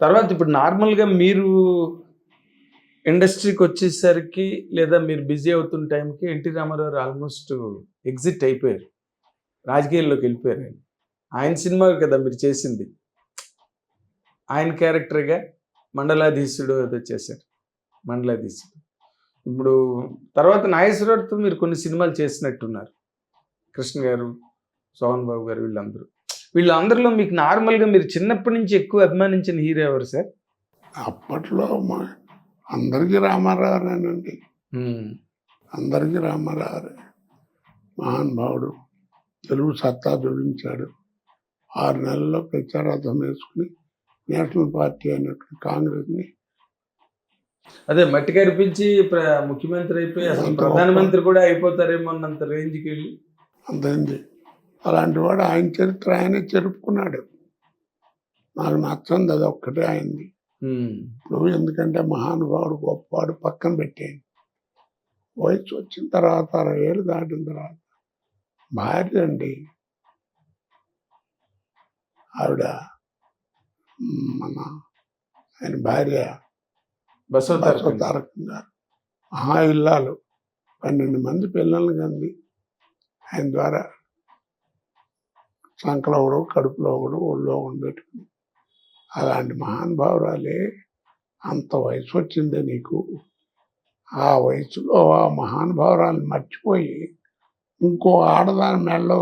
తర్వాత ఇప్పుడు నార్మల్‌గా మీరు ఇండస్ట్రీకి వచ్చేసరికి లేదా మీరు బిజీ అవుతున్న టైంకి ఎన్టీ రామారావు గారు ఆల్మోస్ట్ ఎగ్జిట్ అయిపోయారు. రాజకీయాల్లోకి వెళ్ళిపోయారు ఆయన. ఆయన సినిమా కదా మీరు చేసింది. ఆయన క్యారెక్టర్‌గా మండలాధీశుడు ఏదో చేశారు. మండలాధీశుడు. ఇప్పుడు తర్వాత నాగేశ్వరరావుతో మీరు కొన్ని సినిమాలు చేసినట్టున్నారు. కృష్ణ గారు, సోహన్ బాబు గారు వీళ్ళందరూ. వీళ్ళందరిలో మీకు నార్మల్‌గా మీరు చిన్నప్పటి నుంచి ఎక్కువ అభిమానించిన హీరో ఎవరు సార్? అప్పట్లో అందరికీ రామారావునేనండి. అందరికీ రామారావు మహానుభావుడు. తెలుగు సత్తా చూపించాడు. 6 నెలల్లో ప్రచారార్థం వేసుకుని నేషనల్ పార్టీ అయినటువంటి కాంగ్రెస్ని అదే మట్టి కరిపించి ముఖ్యమంత్రి అయిపోయి అసలు ప్రధానమంత్రి కూడా అయిపోతారేమో అన్నంత రేంజ్కి వెళ్ళి అంతైంది. అలాంటి వాడు ఆయన చరిత్ర ఆయనే చెరుపుకున్నాడు. నాకు నచ్చంది అది ఒక్కటే అయింది. నువ్వు ఎందుకంటే మహానుభావుడు గొప్పవాడు పక్కన పెట్టేయండి. వయసు వచ్చిన తర్వాత 60 ఏళ్ళు దాటిన తర్వాత భార్య అండి ఆవిడ మన ఆయన భార్య బసవతారకం గారు మహా ఇల్లాలు 12 మంది పిల్లల్ని కంది ఆయన ద్వారా సంకలో ఒకడు కడుపులో ఒకడు ఒళ్ళో ఒకడు పెట్టుకుని అలాంటి మహానుభావురాలే అంత వయసు వచ్చిందే నీకు. ఆ వయసులో ఆ మహానుభావురాలు మర్చిపోయి ఇంకో ఆడదాని మెడలో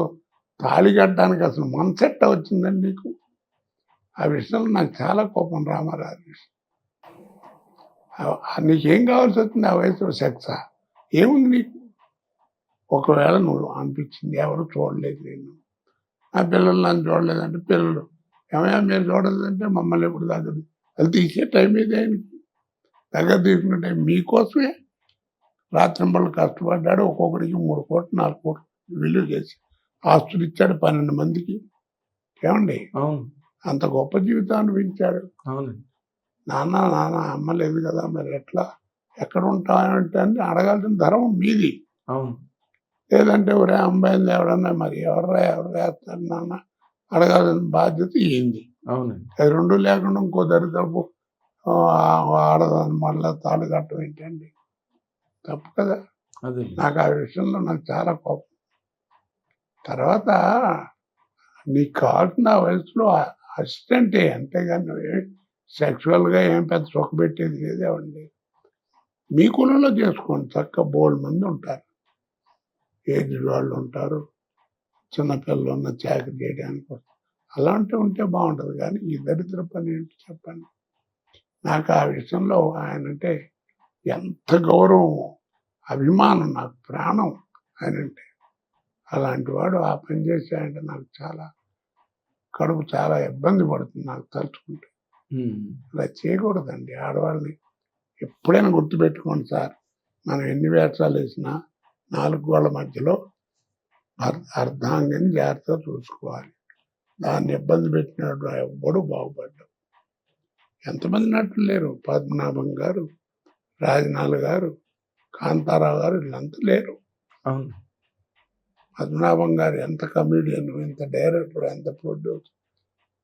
తాళి కట్టడానికి అసలు మనసెట్ట వచ్చిందండి నీకు. ఆ విషయంలో నాకు చాలా కోపం రామారావు విషయం. నీకేం కావాల్సి వచ్చింది ఆ వయసులో? సెక్సా ఏముంది నీకు? ఒకవేళ నువ్వు అనిపించింది ఎవరు చూడలేదు నేను, నా పిల్లలు నన్ను చూడలేదంటే పిల్లలు ఏమైనా మీరు చూడలేదంటే మమ్మల్ని ఎప్పుడు దగ్గర అది తీసే టైం ఏది ఆయనకి దగ్గర తీసుకునే టైం మీకోసమే రాత్రింబళ్ళు కష్టపడ్డాడు. ఒక్కొక్కడికి 3 కోట్లు 4 కోట్లు విలువ చేసి ఆస్తులు ఇచ్చాడు 12 మందికి. ఏమండి అంత గొప్ప జీవితం అనిపించాడు. నాన్న అమ్మ లేదు కదా మరి ఎట్లా ఎక్కడ ఉంటానంటే అని అడగాల్సిన ధర్మం మీది. లేదంటే ఒరే అమ్మాయిని ఎవడన్నా మరి ఎవరు వేస్తారు నాన్న అడగాల్సిన బాధ్యత ఏంది. అది 2 లేకుండా ఇంకో దరిద్రపు ఆడదాన్ని మళ్ళీ తాళి కట్టడం ఏంటండి? తప్పు కదా. నాకు ఆ విషయంలో నాకు చాలా కోపం. తర్వాత నీకు కావాల్సిన వయసులో అసిస్టెంటే, అంతేగాని సెక్చువల్గా ఏం పెద్ద సుఖ పెట్టేది లేదేవండి. మీ కులంలో చేసుకోండి, చక్కగా బోల్డ్ మంది ఉంటారు, ఏజ్డ్ వాళ్ళు ఉంటారు, చిన్నపిల్లలు ఉన్న చాకరీ చేయడానికి అలాంటివి ఉంటే బాగుంటుంది. కానీ ఈ దరిద్ర పని ఏంటి చెప్పండి. నాకు ఆ విషయంలో ఆయన అంటే ఎంత గౌరవం, అభిమానం, నాకు ప్రాణం ఆయనంటే. అలాంటి వాడు ఆ పని చేశాడంటే నాకు చాలా కడుపు చాలా ఇబ్బంది పడుతుంది నాకు తలుచుకుంటే. అలా చేయకూడదండి. ఆడవాళ్ళని ఎప్పుడైనా గుర్తుపెట్టుకోండి సార్, మనం ఎన్ని వేషాలు వేసినా 4 గోళ్ల మధ్యలో అర్ధాంగిని జాగ్రత్తగా చూసుకోవాలి. దాన్ని ఇబ్బంది పెట్టినట్టు ఎవ్వడు బాగుపడ్డాడు. ఎంతమంది నటులు లేరు? పద్మనాభం గారు, రాజనాల్ గారు, కాంతారావు గారు వీళ్ళంతా లేరు. పద్మనాభం గారు ఎంత కమెడియన్, ఎంత డైరెక్టర్, ఎంత ప్రొడ్యూసర్,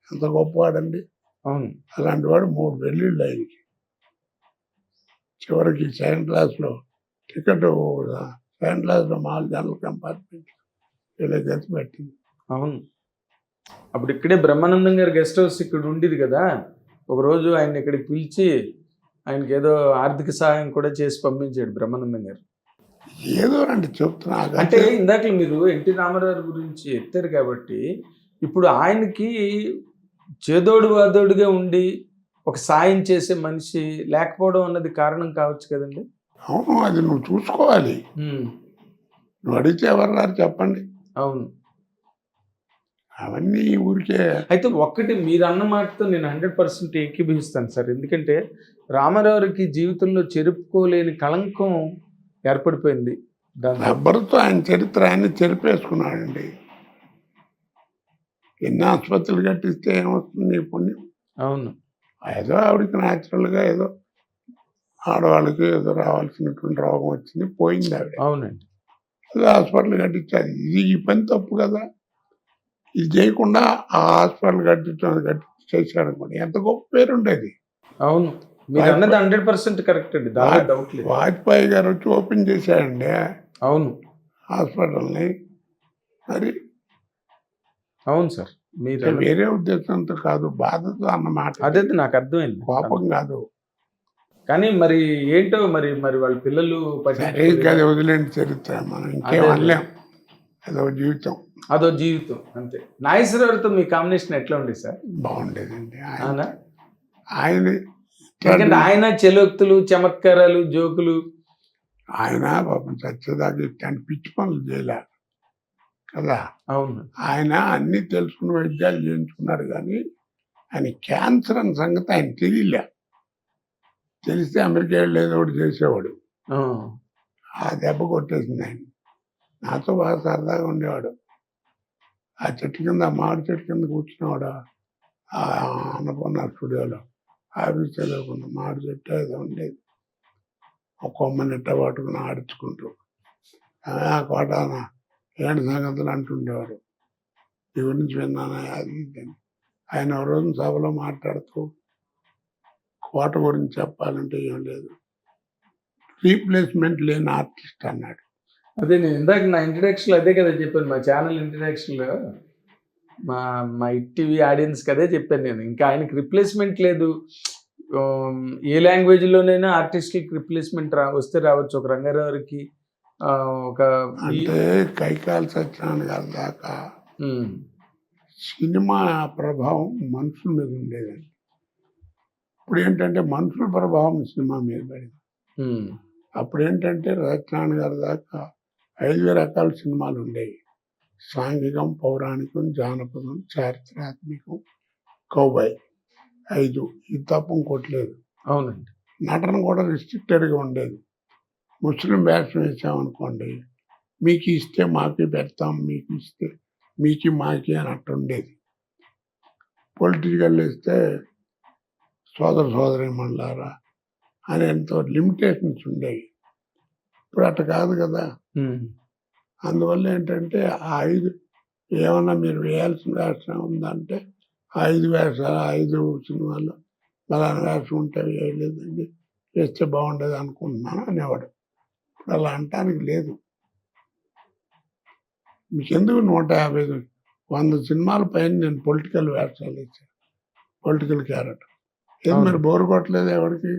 ఎంత గొప్పవాడండి. అలాంటి వాడు 3 పెళ్ళిళ్ళు ఆయనకి. చివరికి సెకండ్ క్లాస్లో టికెట్, సెకండ్ క్లాస్లో 4 జనరల్ కంపార్ట్మెంట్ ఇలా గతి పెట్టింది. అప్పుడు ఇక్కడే బ్రహ్మానందం గారి గెస్ట్ హౌస్ ఇక్కడ ఉండేది కదా. ఒకరోజు ఆయన ఇక్కడికి పిలిచి ఆయనకి ఏదో ఆర్థిక సహాయం కూడా చేసి పంపించాడు బ్రహ్మానందం గారు. ఏదో అండి చెప్తున్నా. అంటే ఇందాక మీరు ఎన్టీ రామారావు గురించి ఎత్తారు కాబట్టి ఇప్పుడు ఆయనకి చేదోడు వాదోడుగా ఉండి ఒక సాయం చేసే మనిషి లేకపోవడం అన్నది కారణం కావచ్చు కదండి. అవును, అది నువ్వు చూసుకోవాలి. నువ్వు అడిగితే ఎవరు చెప్పండి. అవును, అవన్నీ ఊరికే. అయితే ఒక్కటి మీరు అన్న మాటతో నేను 100% ఏకీభవిస్తాను సార్. ఎందుకంటే రామారావుకి జీవితంలో చెరుపుకోలేని కళంకం ఏర్పడిపోయింది. రబ్బరుతో ఆయన చరిత్ర ఆయన చెరిపేసుకున్నాడండి. ఎన్ని ఆసుపత్రులు కట్టిస్తే ఏమొస్తుంది పుణ్యం. అవును, ఏదో ఆవిడకి న్యాచురల్గా ఏదో ఆడవాళ్ళకి ఏదో రావాల్సినటువంటి రోగం వచ్చింది, పోయింది ఆవిడ. అవునండి, ఏదో హాస్పిటల్ కట్టించారు. ఇది ఈ పని తప్పు కదా. ఇది చేయకుండా ఆ హాస్పిటల్ కట్టించడం చేశాడు అనుకోండి ఎంత గొప్ప పేరు ఉండేది. అవును, మీరు అన్నది 100% కరెక్ట్ అండి, దానిలో డౌట్ లేదు. వాజ్పేయి గారు వచ్చి ఓపెన్ చేశాడండి అవును హాస్పిటల్ని. మరి అవును సార్, మీరు అన్నది వేరే ఉద్దేశంతో కాదు, బాధతో అన్నమాట. అదే నాకు అర్థమైంది. కోపం కాదు. కానీ మరి ఏంటో మరి మరి వాళ్ళ పిల్లలు సరే పట్టించుకోలేదా? అది వదిలేండి చరిత్ర, మనం ఇంకేం అదే. అనలేం. అదో జీవితం. అదో జీవితం అంతే. నాగేశ్వరరావుతో మీ కాంబినేషన్ ఎట్లా ఉండేది సార్? బాగుండేదండి. అవునా? ఆయన ఎందుకంటే ఆయన చెలోక్తులు, చమత్కారాలు, జోకులు. ఆయన పాపం చచ్చేదాకా ఇట్లాంటి పిచ్చి పనులు చేయలే కదా. అవును. ఆయన అన్ని తెలుసుకున్న వైద్యాలు చేయించుకున్నాడు, కానీ ఆయన క్యాన్సర్ అనే సంగతి ఆయన తెలియలే. తెలిస్తే అమెరికా వెళ్ళి ఏదో ఒకటి చేసేవాడు. ఆ, ఆ దెబ్బ కొట్టేసింది ఆయన. నాతో బాగా సరదాగా ఉండేవాడు. ఆ చెట్టు కింద, ఆ మామిడి చెట్టు కింద కూర్చునేవాడు. ఆ అన్నపూర్ణ స్టూడియోలో ఆఫీస్ చదువుకున్న మామిడి చెట్టు ఏదో ఉండేది. ఒక కొమ్మని ఇట్ట పట్టుకుని ఆడించుకుంటూ ఆ కోటాన ఏంటి సంగతులు అంటుండేవాడు. నీ గురించి విన్నాను అది ఇది అని. ఆయన ఒక రోజు సభలో మాట్లాడుతూ కోట గురించి చెప్పాలంటే ఏం లేదు, రీప్లేస్మెంట్ లేని ఆర్టిస్ట్ అన్నాడు. అదే నేను ఇందాక నా ఇంట్రడక్షన్లో అదే కదా చెప్పాను, మా ఛానల్ ఇంట్రడక్షన్లో మా మా టీవీ ఆడియన్స్కి అదే చెప్పాను నేను. ఇంకా ఆయనకి రిప్లేస్మెంట్ లేదు. ఏ లాంగ్వేజ్లోనైనా ఆర్టిస్ట్కి రిప్లేస్మెంట్ వస్తే రావచ్చు. ఒక రంగారావుకి ఒక అంటే కైకాల సత్యనారాయణ గారి దాకా సినిమా ప్రభావం మనుషుల మీద ఉండేదండి. ఇప్పుడు ఏంటంటే మనుషుల ప్రభావం సినిమా మీద పడింది. అప్పుడు ఏంటంటే సత్యనారాయణ గారి దాకా 5 రకాల సినిమాలు ఉండేవి. సాంఘికం, పౌరాణికం, జానపదం, చారిత్రాత్మకం, కౌబాయ్ 5. ఇది తప్ప ఇంకోట్లేదు. అవునండి. నటన కూడా రిస్ట్రిక్టెడ్గా ఉండేది. ముస్లిం వేషం వేసామనుకోండి, మీకు ఇస్తే మాకి పెడతాం, మీకు ఇస్తే మీకి మాకి అని అట్టు ఉండేది. పొలిటికల్ ఇస్తే సోదర సోదరీమణులారా అని ఎంతో లిమిటేషన్స్ ఉండేవి. ఇప్పుడు అట్ట కాదు కదా. అందువల్ల ఏంటంటే ఆ 5 ఏమన్నా మీరు వేయాల్సిన వేషం ఉందంటే 5 వేషాలు, 5 సినిమాల్లో ఫలానా వేషం ఉంటే వేయలేదండి, వేస్తే బాగుండేది అనుకుంటున్నాను అనేవాడు. ఇప్పుడు అలా అనటానికి లేదు. మీకెందుకు 150, 100 సినిమాల పైన నేను పొలిటికల్ వేషాలు ఇచ్చాను, పొలిటికల్ క్యారెక్టర్. ఏది అవును. మీరు బోరు కొట్టలేదు ఎవరికి?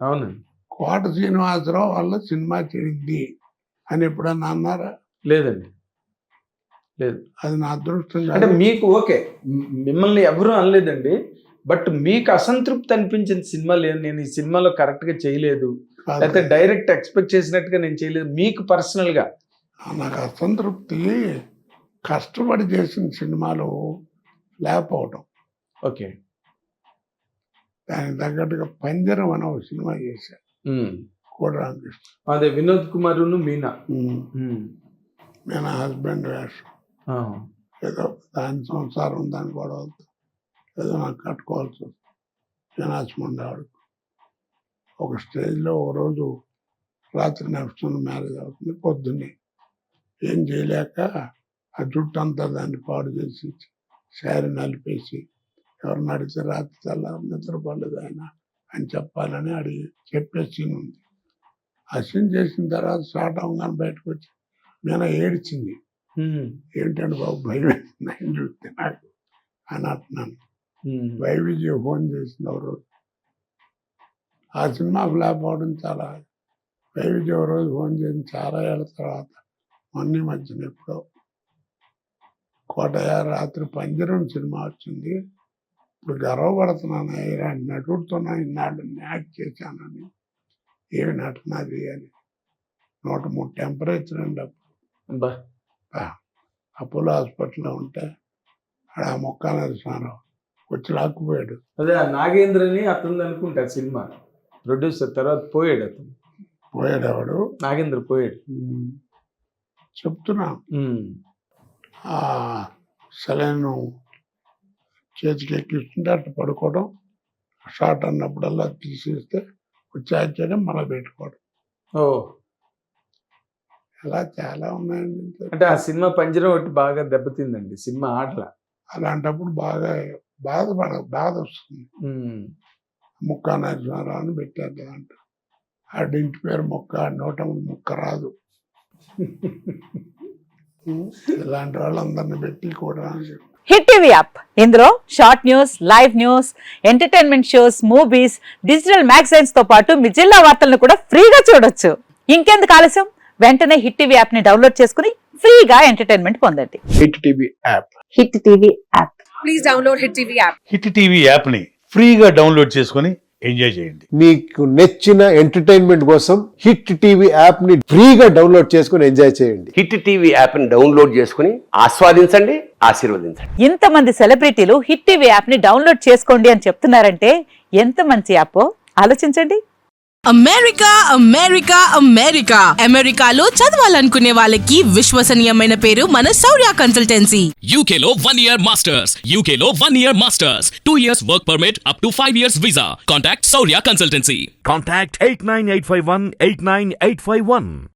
అవునండి. కోట శ్రీనివాసరావు వల్ల సినిమా చెడింది అని ఎప్పుడన్నా అన్నారా? లేదండి, లేదు. అది నా అదృష్టం అంటే కాదు. మీకు ఓకే, మిమ్మల్ని ఎవరూ అనలేదండి. బట్ మీకు అసంతృప్తి అనిపించిన సినిమాలు నేను ఈ సినిమాలో కరెక్ట్గా చేయలేదు, కాదు. లేకపోతే డైరెక్ట్ ఎక్స్పెక్ట్ చేసినట్టుగా నేను చేయలేదు, మీకు పర్సనల్గా? నాకు అసంతృప్తి కష్టపడి చేసిన సినిమాలు లేకపోవడం. ఓకే. దానికి తగ్గట్టుగా పంజరం అనే ఒక సినిమా చేశాను కోడి రామకృష్ణ. అదే వినోద్ కుమారును మీనా. నేను హస్బెండ్ వేషం. ఏదో దాని సంసారం, దాని గొడవలతో ఏదో నాకు కట్టుకోవాల్సి వస్తుంది. వినాశమండేవాడు. ఒక స్టేజ్లో ఒకరోజు రాత్రి నడుస్తున్న మ్యారేజ్ అవుతుంది. పొద్దున్నే ఏం చేయలేక ఆ జుట్టు అంతా దాన్ని పాడు చేసి శారీ నలిపేసి ఎవరిని అడిగితే రాత్రి తెల్లారు నిద్రపోలేదు ఆయన అని చెప్పాలని అడిగి చెప్పే సీన్ ఉంది. ఆ సీన్ చేసిన తర్వాత స్టార్ట్ అవ్వగానే బయటకు వచ్చి నేను ఏడ్చింది. ఏంటంటే బాబు భయం వేసింది ఆయన చూస్తే నాకు అని అంటున్నాను. వైవిజయ్ ఫోన్ చేసింది ఎవరు. ఆ సినిమా ఫ్లాప్ అవడం చాలా. వైవిజయ్ ఒక రోజు ఫోన్ చేసి చాలా ఏళ్ళ తర్వాత మొన్న మధ్యన ఎప్పుడో కోటయ్య రాత్రి పంజరం సినిమా వచ్చింది, ఇప్పుడు గర్వపడుతున్నాను ఇలాంటి నటుడుతున్నా ఇన్నాళ్ళు యాక్ట్ చేశానని. ఏమి నటన అది అని 103 టెంపరేచర్ అండి అప్పుడు. అపోలో హాస్పిటల్లో ఉంటే ఆడ ఆ మొక్క నరసింహారావు వచ్చి లాక్కుపోయాడు. అదే నాగేంద్రని అతను అనుకుంటా సినిమా ప్రొడ్యూసర్, తర్వాత పోయాడు అతను. పోయాడు ఎవడు? నాగేంద్ర పోయాడు. చెప్తున్నా ఆ సెలైన్ చేతికి ఎక్కిస్తుంటే అట్లా పడుకోవడం, షార్ట్ అన్నప్పుడల్లా తీసేస్తే వచ్చేయడం మళ్ళీ పెట్టుకోవడం. ఓ, అలా చాలా ఉన్నాయండి. అంటే ఆ సినిమా పంజరం ఒకటి బాగా దెబ్బతిందండి, సినిమా ఆటల. అలాంటప్పుడు బాగా బాధ వస్తుంది. ముక్కా నరసింహారావు అని పెట్టారు కదంట. ఆడింటి పేరు ముక్క, నోట ముక్క రాదు. ఇలాంటి వాళ్ళందరినీ పెట్టి కూడా హిట్ టీవీ యాప్, ఇందులో short news, live news, entertainment shows, movies, digital magazines తో పాటు మీ జిల్లా వార్తలను కూడా ఫ్రీగా చూడొచ్చు. ఇంకెందుకు ఆలస్యం, వెంటనే హిట్ టీవీ యాప్ ని డౌన్లోడ్ చేసుకుని ఫ్రీగా ఎంటర్టైన్మెంట్ పొందండి. Hit TV app. Hit TV app. Please download Hit TV app. Hit TV యాప్ని ఫ్రీగా డౌన్లోడ్ చేసుకొని ఎంజాయ్ చేయండి. మీకు నచ్చిన ఎంటర్టైన్మెంట్ కోసం హిట్ టీవీ యాప్ ని ఫ్రీగా డౌన్లోడ్ చేసుకుని ఎంజాయ్ చేయండి. హిట్ టీవీ యాప్ని డౌన్లోడ్ చేసుకుని ఆస్వాదించండి, ఆశీర్వదించండి. ఇంతమంది సెలబ్రిటీలు హిట్ టీవీ యాప్ ని డౌన్లోడ్ చేసుకోండి అని చెప్తున్నారంటే ఎంత మంచి యాప్ ఆలోచించండి. అమెరికా అమెరికా అమెరికా అమెరికాలో చదవాలనుకునే వాళ్ళకి విశ్వసనీయమైన పేరు మన శౌర్య కన్సల్టెన్సీ. UK లో 1 year masters. UK లో 1 year masters. 2 years work permit up to 5 years visa. Contact Saurya Consultancy. Contact 89851 89851.